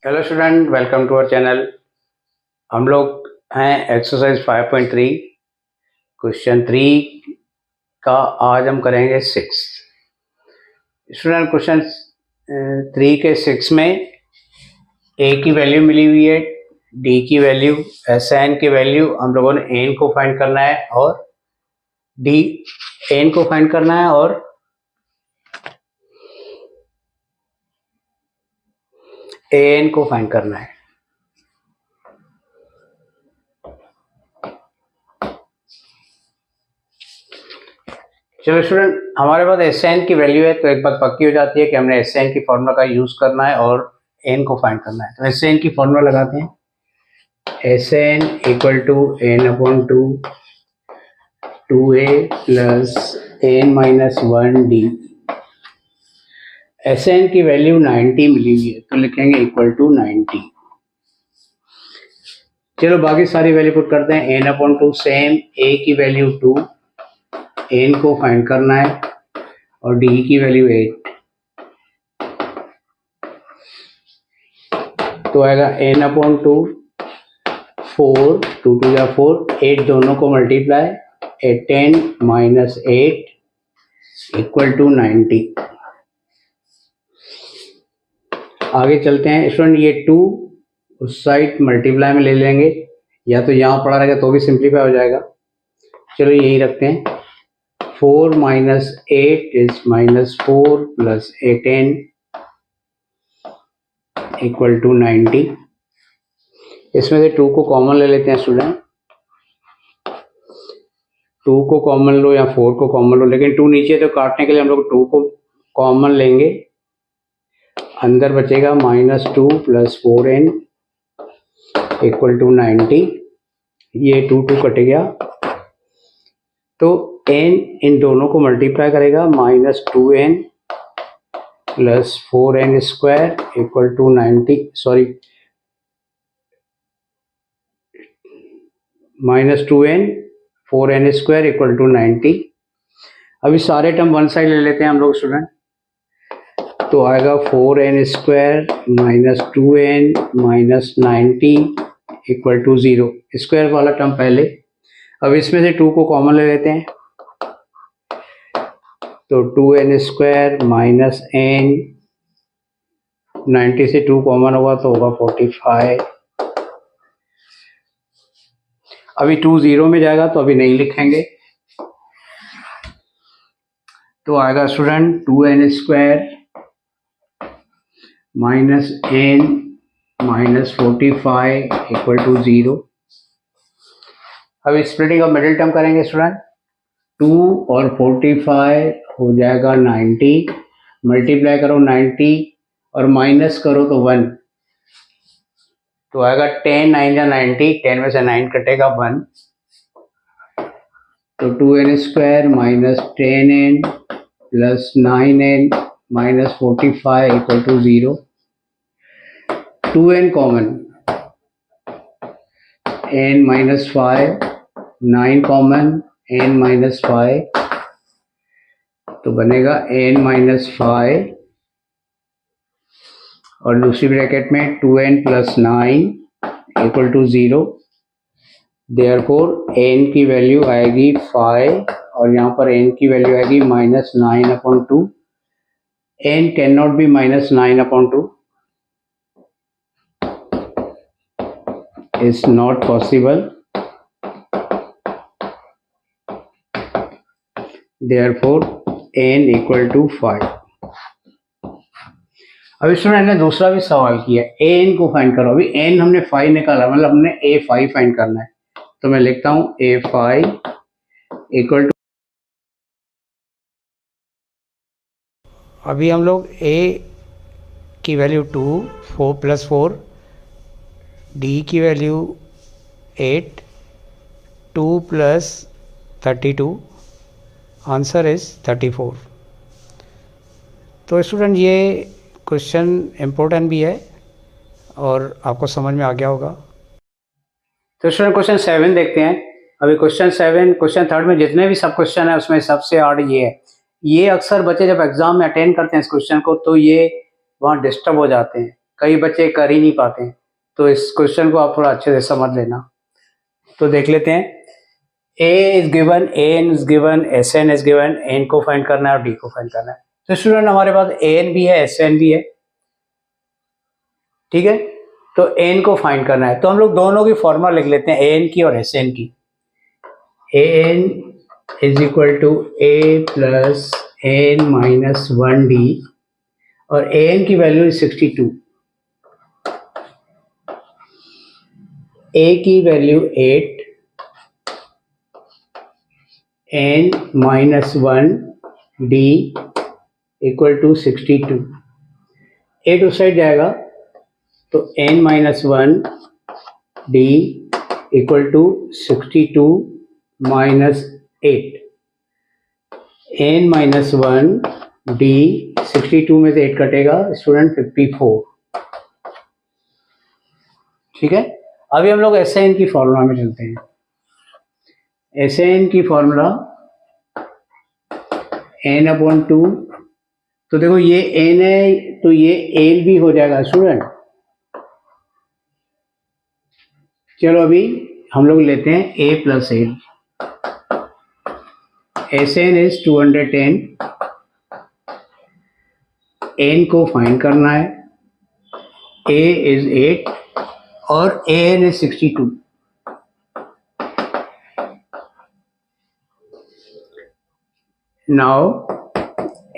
Hello student, welcome to our channel. हम लोग हैं एक्सरसाइज 5.3 क्वेश्चन 3 का। आज हम करेंगे 6। स्टूडेंट क्वेश्चन 3 के 6 में ए की वैल्यू मिली हुई है, डी की वैल्यू, एस एन की वैल्यू। हम लोगों ने एन को फाइंड करना है और डी एन को फाइंड करना है और ए एन को फाइंड करना है। चलो स्टूडेंट, हमारे पास एस एन की वैल्यू है तो एक बात पक्की हो जाती है कि हमने एस एन की फॉर्मूला का यूज करना है और एन को फाइंड करना है। तो एस एन की फॉर्मूला लगाते हैं। S N equal to N upon 2 A plus N minus 1 D. S N की वैल्यू 90 मिली हुई है तो लिखेंगे इक्वल टू 90। चलो बाकी सारी वैल्यू पुट करते हैं। एन अपॉन 2 सेम, ए की वैल्यू 2, एन को फाइंड करना है और डी की वैल्यू 8। तो आएगा एन अपॉन 2 4, 2 2 या 4, 8 दोनों को मल्टीप्लाई, 10 माइनस 8 इक्वल टू 90। आगे चलते हैं स्टूडेंट, ये 2 उस साइड मल्टीप्लाई में ले लेंगे, या तो यहाँ पड़ा रहेगा तो भी सिंप्लीफाई हो जाएगा। चलो यही रखते हैं। 4 minus 8 is minus 4 plus 18 equal to 90। इसमें से 2 को कॉमन ले लेते हैं स्टूडेंट। 2 को कॉमन लो या 4 को कॉमन लो, लेकिन 2 नीचे तो काटने के लिए हम लोग 2 को कॉमन लेंगे। अंदर बचेगा minus 2 plus 4n equal to 90। ये 2 2 कट गया तो n इन दोनों को मल्टीप्लाई करेगा, minus 2n plus 4n square equal to 90, sorry minus 2n 4n square equal to 90। अभी सारे टर्म वन साइड ले लेते हैं हम लोग स्टूडेंट। तो आएगा 4n square minus 2n minus 90 equal to 0। Square वाला टर्म पहले। अब इसमें से 2 को कॉमन ले लेते हैं। तो 2n स्क्वायर माइनस n, 90 से 2 कॉमन होगा तो होगा 45। अभी 2 0 में जाएगा तो अभी नहीं लिखेंगे। तो आएगा student 2n square minus n minus 45 equal to 0। अब स्प्लिटिंग ऑफ मिडिल टर्म करेंगे स्टूडेंट। 2 और 45 हो जाएगा 90, मल्टीप्लाई करो 90 और माइनस करो तो 1, तो आएगा 10 9 या 90, 10 में से 9 कटेगा 1। तो 2n square minus 10n plus 9n minus 45 equal to 0। 2n common, n minus 5, 9 common, n minus 5, तो बनेगा n माइनस 5 और दूसरी ब्रैकेट में 2n plus 9 equal to 0। Therefore n की वैल्यू आएगी 5 और यहाँ पर n की वैल्यू आएगी minus 9 upon 2। n can not be minus 9 upon 2, is not possible, therefore n equal to 5। अभी स्टूडेंट ने दूसरा भी सवाल किया, an को फाइंड करो। अभी n हमने 5 निकाला, मतलब हमने a5 फाइंड करना है। तो मैं लिखता हूं a5 इक्वल टू, अभी हम लोग a की वैल्यू 2, 4 प्लस 4, डी की वैल्यू 8, 2 प्लस 32, आंसर इज 34। तो स्टूडेंट ये क्वेश्चन इम्पोर्टेंट भी है और आपको समझ में आ गया होगा। तो स्टूडेंट क्वेश्चन 7 देखते हैं। अभी क्वेश्चन 7, क्वेश्चन 3 में जितने भी सब क्वेश्चन है उसमें सबसे हार्ड ये है। ये अक्सर बच्चे जब एग्जाम में अटेंड करते हैं इस क्वेश्चन को तो ये वहाँ डिस्टर्ब हो जाते हैं। कई बच्चे कर ही नहीं पाते हैं, तो इस क्वेश्चन को आप थोड़ा अच्छे से समझ लेना। तो देख लेते हैं, A is given, AN is given, SN is given, N को फाइंड करना है और D को फाइंड करना है। तो स्टूडेंट हमारे पास AN भी है, SN भी है, ठीक है। तो N को फाइंड करना है, तो हम लोग दोनों की फॉर्मूला लिख लेते हैं, AN की और SN की। AN is equal to A plus N minus 1D, और AN की वैल्यू 62, A की value 8, N minus 1D equal to 62। 8 उस साइड जाएगा तो N minus 1D equal to 62 minus 8। N minus 1D 62 में से 8 कटेगा स्टूडेंट 54, ठीक है। अभी हम लोग SN की फॉर्मूला में चलते हैं। SN की फॉर्मूला N/2, तो देखो ये N है तो ये L भी हो जाएगा स्टूडेंट। चलो अभी हम लोग लेते हैं A plus L। SN is 210, N को फाइंड करना है, A इज 8 और AN इज 62। नाउ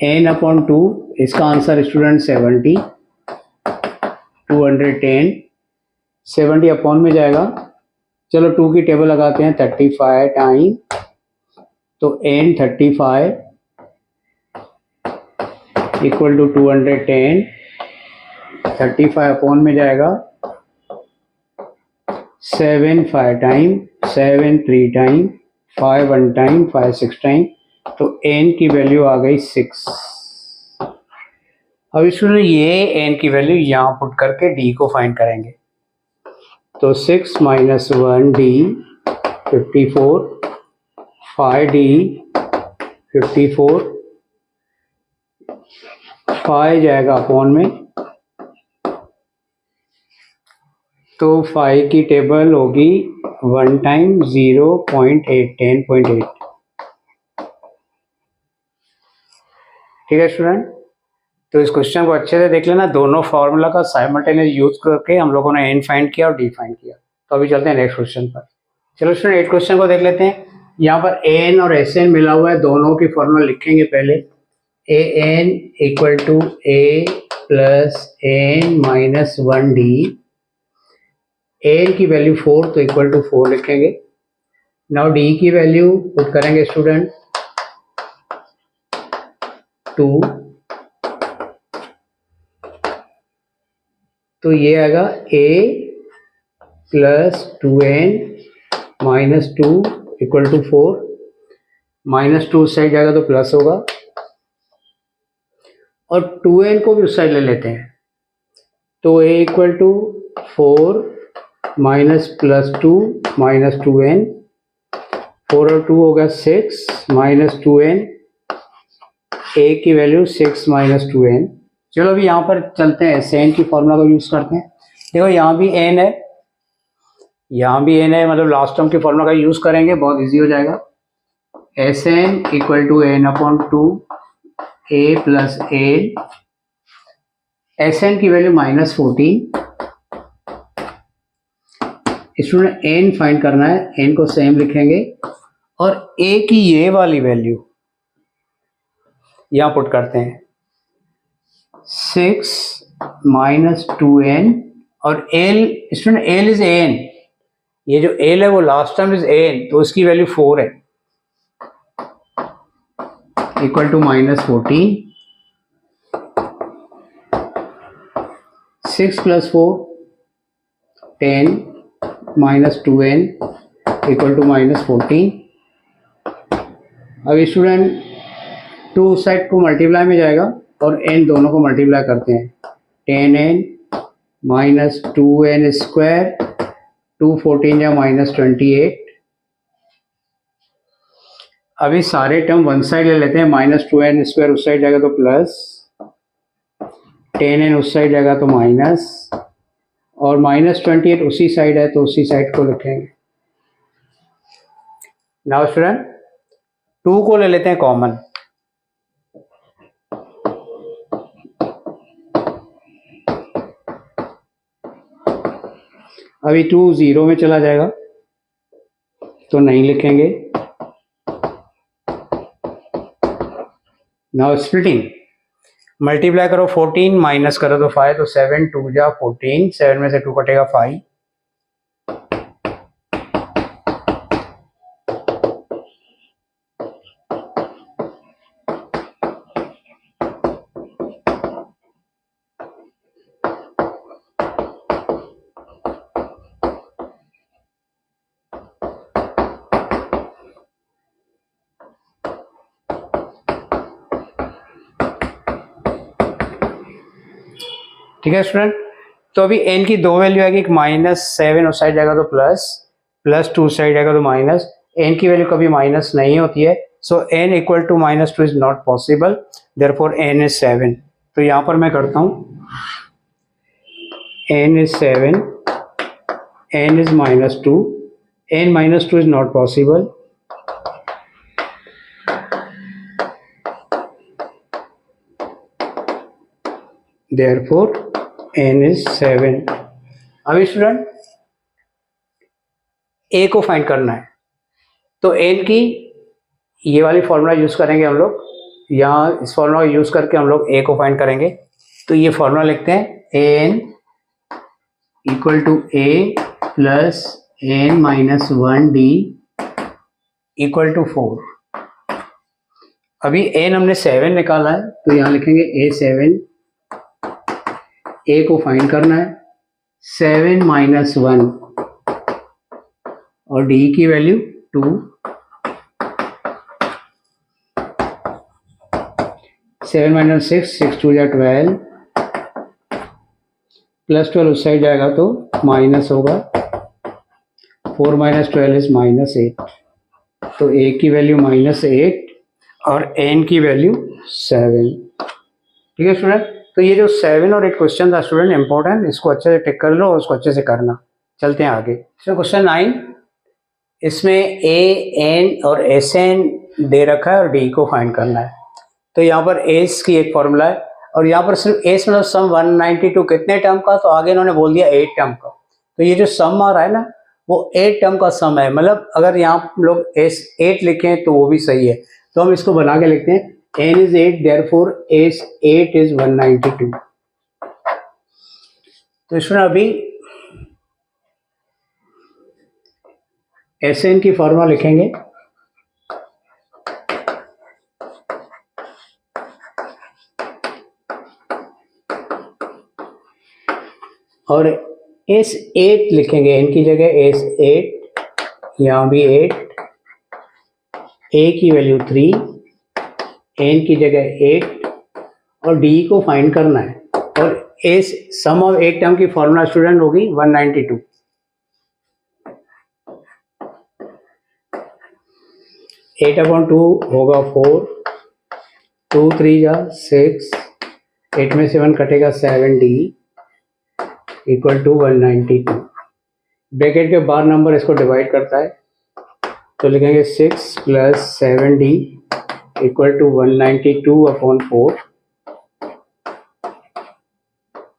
N/2, इसका आंसर स्टूडेंट 70, 210 70 अपॉन में जाएगा। चलो 2 की टेबल लगाते हैं, 35 टाइम, तो N 35 इक्वल टू 210, 35 अपॉन में जाएगा, 7 5 टाइम, 7 3 टाइम, 5 1 टाइम, 5 6 टाइम, तो N की वैल्यू आ गई 6। अब इसमें ये N की वैल्यू यहाँ पुट करके D को फाइंड करेंगे, तो 6 माइनस 1D 54, 5D 54, 5 जाएगा अपॉन में, तो 5 की टेबल होगी 1 टाइम 0.8 10.8, ठीक है स्टूडेंट। तो इस क्वेश्चन को अच्छे से देख लेना, दोनों फार्मूला का साइमल्टेनियस यूज करके हम लोगों ने N फाइंड किया और D फाइंड किया। तो अभी चलते हैं नेक्स्ट क्वेश्चन पर। चलो स्टूडेंट 8 क्वेश्चन को देख लेते हैं। यहाँ पर AN और SN मिला हुआ है, दोनों की फॉर्मूला लिखेंगे पहले। AN equal to A plus N minus 1D, AN की वैल्यू 4 तो इक्वल टू 4 लिखेंगे। नाउ D की वैल्यू पुट करेंगे स्टूडेंट 2, तो ये आएगा A plus 2N minus 2 equal to 4, minus 2 उस साइड जाएगा तो प्लस होगा, और 2N को भी उस साइड ले लेते हैं, तो A equal to 4 minus plus 2 minus 2N, 4 और 2 होगा 6 माइनस 2N, A की वैल्यू 6 माइनस 2N। चलो अभी यहाँ पर चलते हैं, SN की फॉर्मूला को यूज करते हैं। देखो यहाँ भी N है, यहाँ भी N है, मतलब लास्ट टर्म की फॉर्मूला का यूज करेंगे, बहुत इजी हो जाएगा। SN equal to N/2 A plus L, SN की value minus 14, student N find करना है, N को सेम लिखेंगे, और A की ये वाली वैल्यू यहाँ पुट करते हैं, 6 माइनस 2N, और L student L is AN, ये जो L है वो लास्ट टर्म इज AN, तो उसकी वैल्यू 4 है, equal to minus 14, 6 plus 4 10 minus 2N equal to minus 14। अब स्टूडेंट 2 साइड को मल्टीप्लाई में जाएगा और N दोनों को मल्टीप्लाई करते हैं, 10N माइनस 2N स्क्वायर, 2 14 या माइनस 28। अभी सारे टर्म वन साइड ले लेते हैं, माइनस 2N स्क्वायर उस साइड जाएगा तो प्लस 10n उस साइड जाएगा तो माइनस, और -28 उसी साइड है तो उसी साइड को लिखेंगे। नाउ स्टूडेंट 2 को ले लेते हैं कॉमन। अभी 2 0 में चला जाएगा तो नहीं लिखेंगे। नाउ स्प्लिटिंग, मल्टीप्लाई करो 14 माइनस करो तो 5, तो 7 2 जा 14, 7 में से 2 कटेगा 5, ठीक है स्टूडेंट। तो अभी n की 2 वैल्यू आएगी, एक -7 उस साइड जाएगा तो प्लस 2 साइड जाएगा तो माइनस। n की वैल्यू कभी माइनस नहीं होती है, so n equal to -2 is not possible, therefore n is 7। तो यहाँ पर मैं करता हूँ n is 7, n is -2, n -2 is not possible, therefore n is 7। अभी स्टूडेंट a को फाइंड करना है, तो n की ये वाली फॉर्मूला यूज करेंगे हम लोग, यहाँ इस फॉर्मूला यूज करके हम लोग a को फाइंड करेंगे। तो ये फॉर्मूला लिखते हैं an equal to a plus n minus 1d equal to 4। अभी n हमने 7 निकाला है तो यहाँ लिखेंगे a7, a को फाइंड करना है 7 माइनस 1 और d की वैल्यू 2, 7 माइनस 6, 6 2 जा 12, प्लस 12 उस साइड जाएगा तो माइनस होगा, 4 माइनस 12 इज -8, तो a की वैल्यू -8 और n की वैल्यू 7। ठीक है स्टूडेंट। तो ये जो 7 और 8 क्वेश्चन था स्टूडेंट इंपॉर्टेंट, इसको अच्छे से टिक कर लो और उसको अच्छे से करना। चलते हैं आगे। क्वेश्चन 9, इसमें a n और sn दे रखा है और d को फाइंड करना है। तो यहाँ पर s की एक फॉर्मूला है और यहाँ पर सिर्फ s मतलब सम 192 कितने टर्म का, तो आगे इन्होंने बोल दिया 8 टर्म का। तो ये जो सम आ रहा है ना वो 8 टर्म का सम है, मतलब अगर यहाँ लोग s8 लिखें तो वो भी सही है। तो हम इसको बना के लिखते हैं n is 8, therefore s8 is 192। तो इसमें अभी Sn की फॉर्मूला लिखेंगे, और S8 लिखेंगे, n की जगह S8, यहाँ भी 8, a की वैल्यू 3, n की जगह 8 और d को फाइंड करना है। और s सम ऑफ 8 टर्म की फॉर्मूला स्टूडेंट होगी 192। 8/2 होगा 4, 2 3 जा 6, 8 में 7 कटेगा 7d इक्वल टू 192। ब्रैकेट के बाहर नंबर इसको डिवाइड करता है तो लिखेंगे 6 प्लस 7d इक्वल टू 192/4,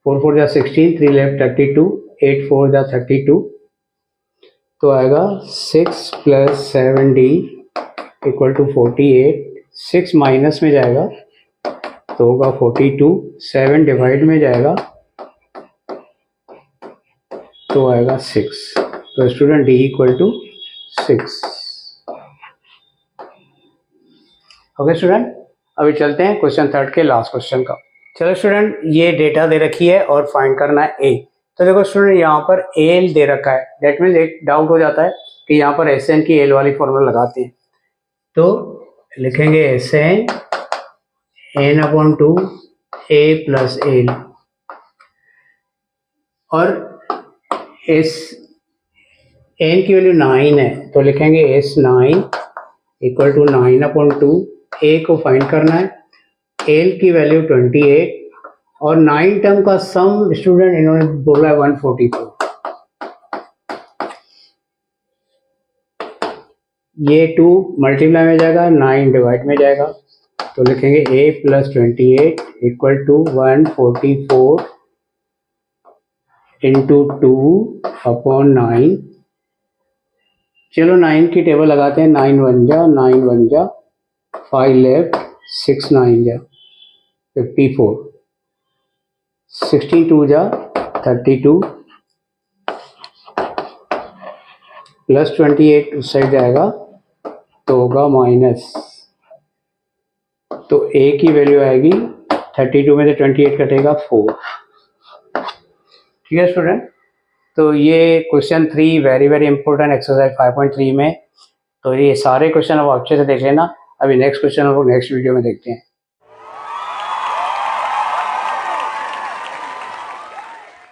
4 4 जा 16, 3 लेफ्ट 32, 8 4 जा 32, तो आएगा 6 plus 7d equal to 48। 6 minus में जाएगा तो होगा 42, 7 डिवाइड में जाएगा तो आएगा 6। तो student d equal to 6। Okay student, अभी चलते हैं क्वेश्चन 3 के लास्ट क्वेश्चन का। चलो स्टूडेंट, ये डेटा दे रखी है और फाइंड करना है a। तो देखो स्टूडेंट यहाँ पर एल दे रखा है, दैट मीन्स एक डाउट हो जाता है कि यहाँ पर एस एन की एल वाली फॉर्मूला लगाते हैं। तो लिखेंगे S N n/2 a plus L, और एस एन की वैल्यू 9 है तो लिखेंगे S9 इक्वल टू 9/2, a को फाइंड करना है, एल की वैल्यू 28 और 9 टर्म का सम स्टूडेंट इन्होंने बोला है 144। ये 2 मल्टीप्लाई में जाएगा, 9 डिवाइड में जाएगा, तो लिखेंगे a + 28 इक्वल टू 144 इंटू 2/9। चलो 9 की टेबल लगाते हैं। 9 1 जा 5 लेफ्ट, 6 9 जा 54, 16 2 जा 32 प्लस 28 उस साइड जाएगा तो होगा माइनस, तो a की वैल्यू आएगी 32 में से 28 कटेगा 4। ठीक है स्टूडेंट, तो ये question 3 very very important exercise 5.3 में। तो ये सारे क्वेश्चन आप अच्छे से देख लेना। अभी नेक्स्ट क्वेश्चन हम लोग नेक्स्ट वीडियो में देखते हैं।